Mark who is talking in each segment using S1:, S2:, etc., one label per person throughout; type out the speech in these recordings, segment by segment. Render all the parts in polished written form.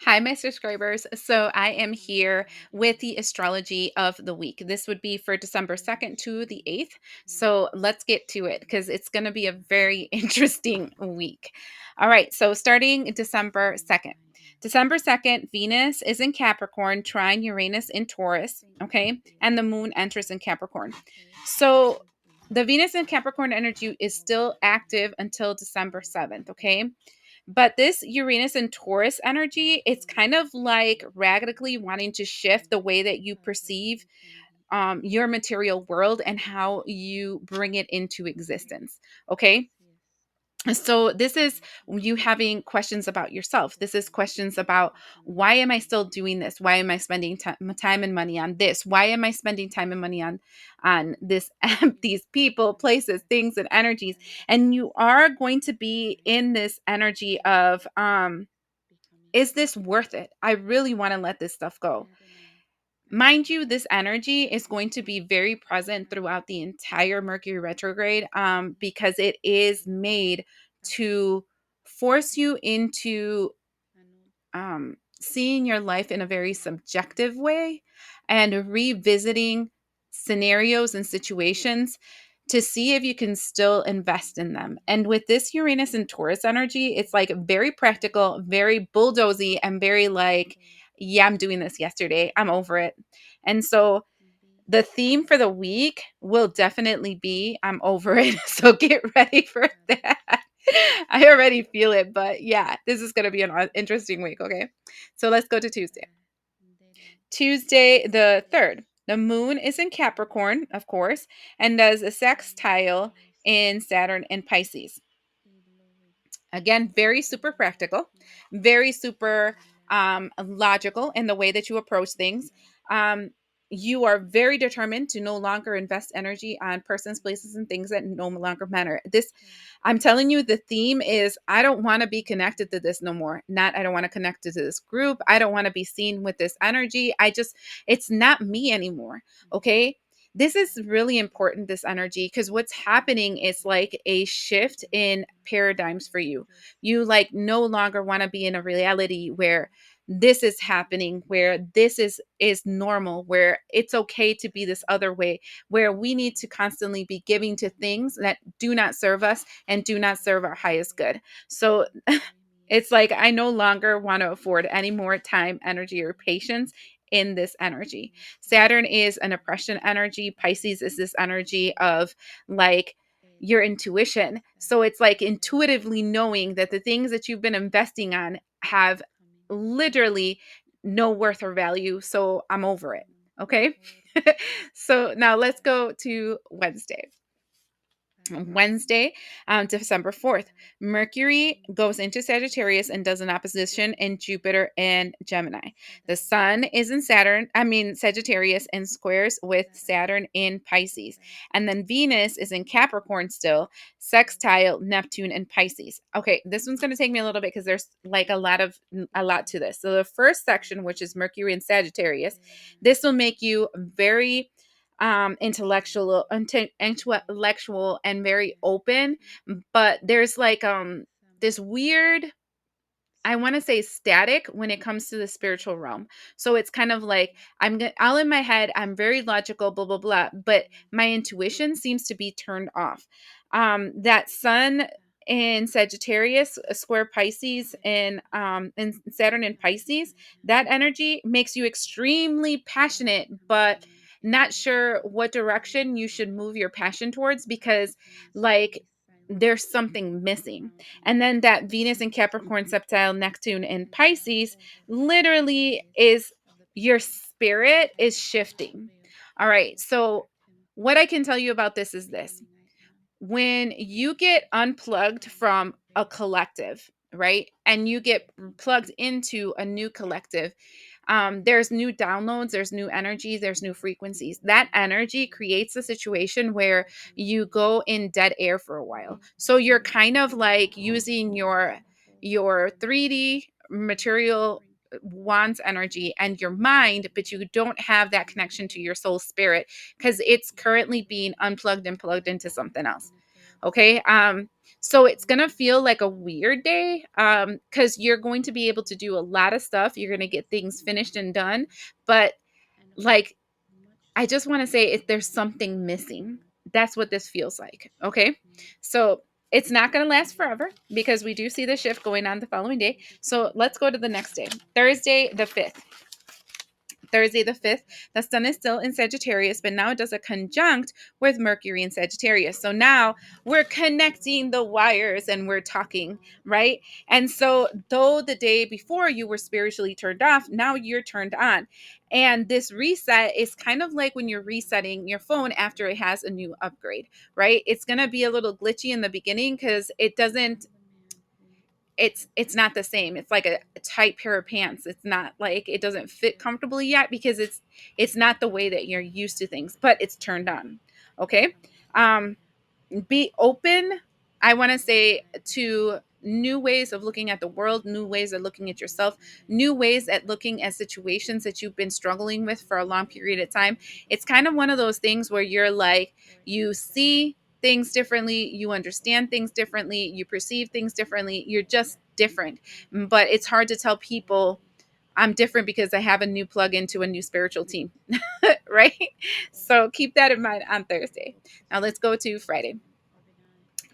S1: Hi, my subscribers. So I am here with the astrology of the week. This would be for December 2nd to the 8th. So let's get to it because it's going to be a very interesting week. All right. So starting December 2nd. December 2nd, Venus is in Capricorn, trine Uranus in Taurus. Okay. And the moon enters in Capricorn. So the Venus in Capricorn energy is still active until December 7th. Okay. But this Uranus and Taurus energy, it's kind of like radically wanting to shift the way that you perceive your material world and how you bring it into existence. Okay. So this is you having questions about yourself. This is questions about, why am I still doing this? Why am I spending time and money on this? Why am I spending time and money on this these people, places, things, and energies? And you are going to be in this energy of, is this worth it? I really want to let this stuff go. Mind you, this energy is going to be very present throughout the entire Mercury retrograde, because it is made to force you into seeing your life in a very subjective way and revisiting scenarios and situations to see if you can still invest in them. And with this Uranus and Taurus energy, it's like very practical, very bulldozy, and very like, yeah, I'm doing this yesterday. I'm over it. And so the theme for the week will definitely be, I'm over it. So get ready for that. I already feel it, but yeah, this is going to be an interesting week. Okay. So let's go to Tuesday. Tuesday, the 3rd. The moon is in Capricorn, of course, and does a sextile in Saturn and Pisces. Again, very super practical, very super logical in the way that you approach things. Um, you are very determined to no longer invest energy on persons, places, and things that no longer matter. This, I'm telling you, the theme is, I don't want to be connected to this no more. Not, I don't want to connect to this group. I don't want to be seen with this energy. It's not me anymore. Okay. This is really important, this energy, because what's happening is like a shift in paradigms for you. You like no longer want to be in a reality where this is happening, where this is normal, where it's okay to be this other way, where we need to constantly be giving to things that do not serve us and do not serve our highest good. So it's like, I no longer want to afford any more time, energy, or patience in this energy. Saturn is an oppression energy. Pisces is this energy of like your intuition. So it's like intuitively knowing that the things that you've been investing on have literally no worth or value. So I'm over it. Okay. So now let's go to Wednesday. Wednesday, December 4th. Mercury goes into Sagittarius and does an opposition in Jupiter and Gemini. The sun is in Sagittarius, and squares with Saturn in Pisces. And then Venus is in Capricorn still, sextile Neptune and Pisces. Okay, this one's going to take me a little bit because there's like a lot to this. So the first section, which is Mercury and Sagittarius, this will make you very intellectual and very open, but there's like this weird, I want to say, static when it comes to the spiritual realm. So it's kind of like, all in my head, I'm very logical, blah blah blah, but my intuition seems to be turned off. That sun in Sagittarius, square Pisces, and Saturn in Pisces, that energy makes you extremely passionate, but not sure what direction you should move your passion towards, because like there's something missing. And then that Venus in Capricorn, sextile Neptune in Pisces literally is, your spirit is shifting. All right. So what I can tell you about this is this: when you get unplugged from a collective, right, and you get plugged into a new collective, there's new downloads, there's new energy, there's new frequencies. That energy creates a situation where you go in dead air for a while. So you're kind of like using your 3D material wants energy and your mind, but you don't have that connection to your soul spirit because it's currently being unplugged and plugged into something else. Okay. So it's going to feel like a weird day cuz you're going to be able to do a lot of stuff. You're going to get things finished and done, but like I just want to say if there's something missing. That's what this feels like. Okay. So it's not going to last forever because we do see the shift going on the following day. So let's go to the next day. Thursday the 5th. Thursday the 5th, the sun is still in Sagittarius, but now it does a conjunct with Mercury in Sagittarius. So now we're connecting the wires and we're talking, right? And so, though the day before you were spiritually turned off, now you're turned on. And this reset is kind of like when you're resetting your phone after it has a new upgrade, right? It's going to be a little glitchy in the beginning because it's not the same. It's like a tight pair of pants. It's not like it doesn't fit comfortably yet because it's not the way that you're used to things, but it's turned on. Okay. Um, be open, I want to say, to new ways of looking at the world, new ways of looking at yourself, new ways at looking at situations that you've been struggling with for a long period of time. It's kind of one of those things where you're like, you see things differently, you understand things differently, you perceive things differently, you're just different. But it's hard to tell people I'm different because I have a new plug into a new spiritual team, right? So keep that in mind on Thursday. Now let's go to Friday.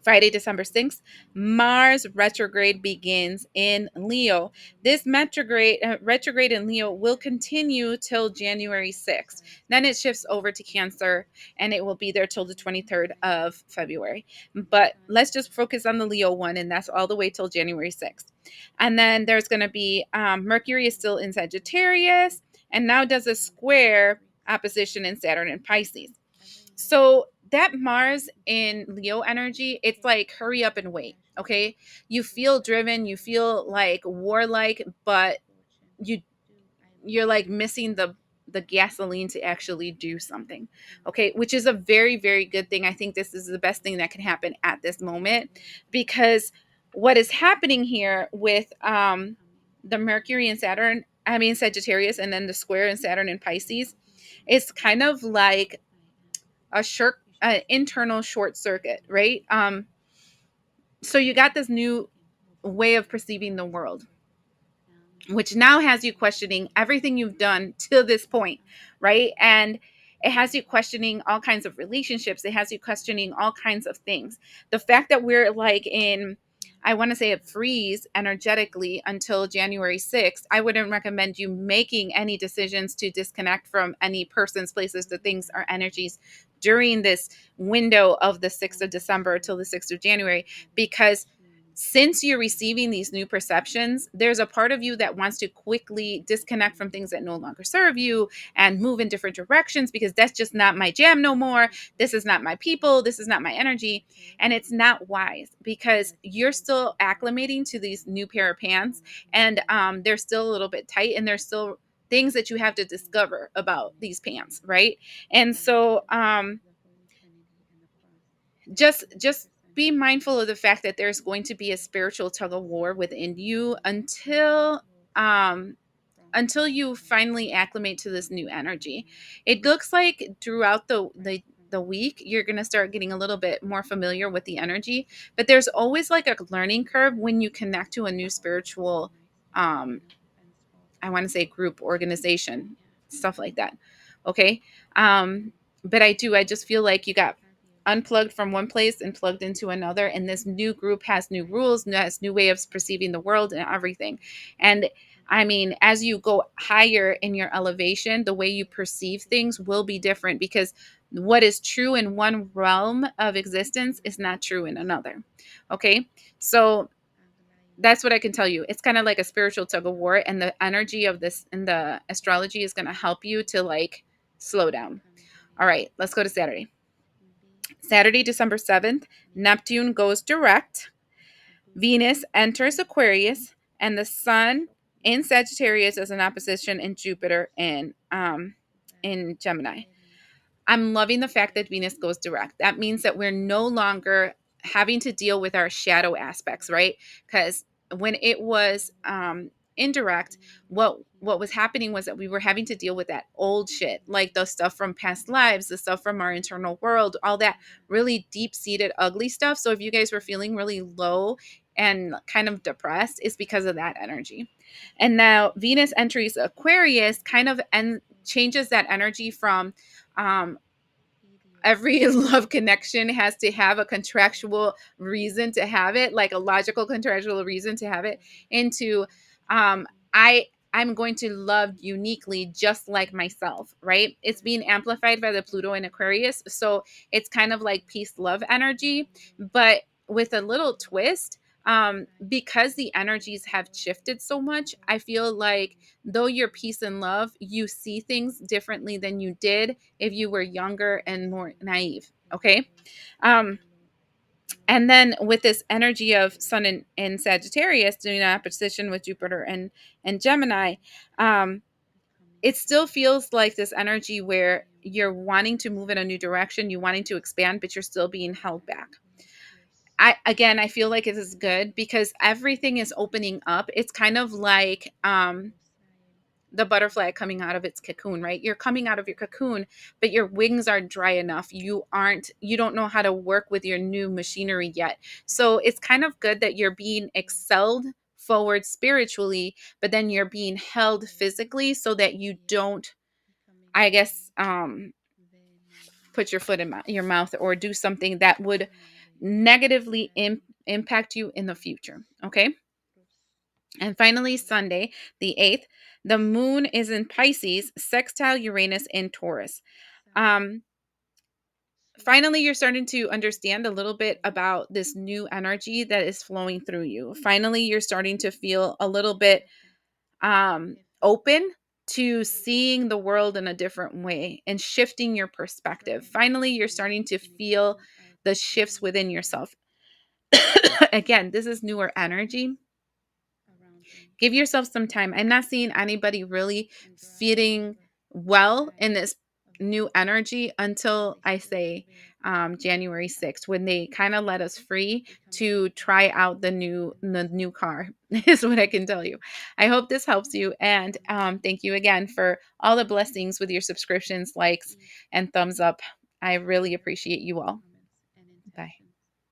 S1: Friday, December 6th, Mars retrograde begins in Leo. This retrograde in Leo will continue till January 6th. Then it shifts over to Cancer and it will be there till the 23rd of February. But let's just focus on the Leo one, and that's all the way till January 6th. And then there's going to be Mercury is still in Sagittarius and now does a square opposition in Saturn and Pisces. So that Mars in Leo energy, it's like hurry up and wait. Okay. You feel driven, you feel like warlike, but you you're like missing the gasoline to actually do something. Okay, which is a very, very good thing. I think this is the best thing that can happen at this moment because what is happening here with the Mercury and Saturn, I mean Sagittarius, and then the square in Saturn and Pisces, it's kind of like a short internal short circuit, right? So you got this new way of perceiving the world, which now has you questioning everything you've done to this point, right? And it has you questioning all kinds of relationships. It has you questioning all kinds of things. The fact that we're like in, I want to say, a freeze energetically until January 6th, I wouldn't recommend you making any decisions to disconnect from any persons, places, the things, or energies during this window of the 6th of December till the 6th of January, because since you're receiving these new perceptions, there's a part of you that wants to quickly disconnect from things that no longer serve you and move in different directions because that's just not my jam no more. This is not my people. This is not my energy. And it's not wise because you're still acclimating to these new pair of pants, and they're still a little bit tight, and there's still things that you have to discover about these pants, right? And so just be mindful of the fact that there's going to be a spiritual tug of war within you um until you finally acclimate to this new energy. It looks like throughout the week you're going to start getting a little bit more familiar with the energy, but there's always like a learning curve when you connect to a new spiritual um I want to say group, organization, stuff like that. Okay. Um, but I just feel like you got unplugged from one place and plugged into another. And this new group has new rules, has new way of perceiving the world and everything. And I mean, as you go higher in your elevation, the way you perceive things will be different because what is true in one realm of existence is not true in another. Okay. So that's what I can tell you. It's kind of like a spiritual tug of war, and the energy of this in the astrology is going to help you to like slow down. All right, let's go to Saturday. Saturday, December 7th, Neptune goes direct, Venus enters Aquarius, and the Sun in Sagittarius is an opposition in Jupiter in Gemini. I'm loving the fact that Venus goes direct. That means that we're no longer having to deal with our shadow aspects, right? Because when it was indirect, what was happening was that we were having to deal with that old shit, like the stuff from past lives, the stuff from our internal world, all that really deep-seated ugly stuff. So if you guys were feeling really low and kind of depressed, it's because of that energy. And now Venus enters Aquarius kind of changes that energy from um, every love connection has to have a contractual reason to have it, like a logical contractual reason to have it, into um I I'm going to love uniquely just like myself, right? It's being amplified by the Pluto in Aquarius. So it's kind of like peace love energy, but with a little twist. Because the energies have shifted so much, I feel like though you're peace and love, you see things differently than you did if you were younger and more naive. Okay. Um, and then with this energy of Sun in Sagittarius doing an opposition with Jupiter and Gemini, um, it still feels like this energy where you're wanting to move in a new direction, you wanting to expand, but you're still being held back. I feel like it is good because everything is opening up. It's kind of like the butterfly coming out of its cocoon, right? You're coming out of your cocoon, but your wings aren't dry enough. You don't know how to work with your new machinery yet. So it's kind of good that you're being excelled forward spiritually, but then you're being held physically so that you don't, I guess, put your foot in your mouth or do something that would negatively impact you in the future. Okay. And finally, Sunday, the 8th, the moon is in Pisces, sextile Uranus in Taurus. Um, Finally, you're starting to understand a little bit about this new energy that is flowing through you. Finally, you're starting to feel a little bit open to seeing the world in a different way and shifting your perspective. Finally, you're starting to feel the shifts within yourself. Again, this is newer energy. Give yourself some time. I'm not seeing anybody really fitting well in this new energy until I say January 6th, when they kind of let us free to try out the new car. Is what I can tell you. I hope this helps you, and thank you again for all the blessings with your subscriptions, likes, and thumbs up. I really appreciate you all.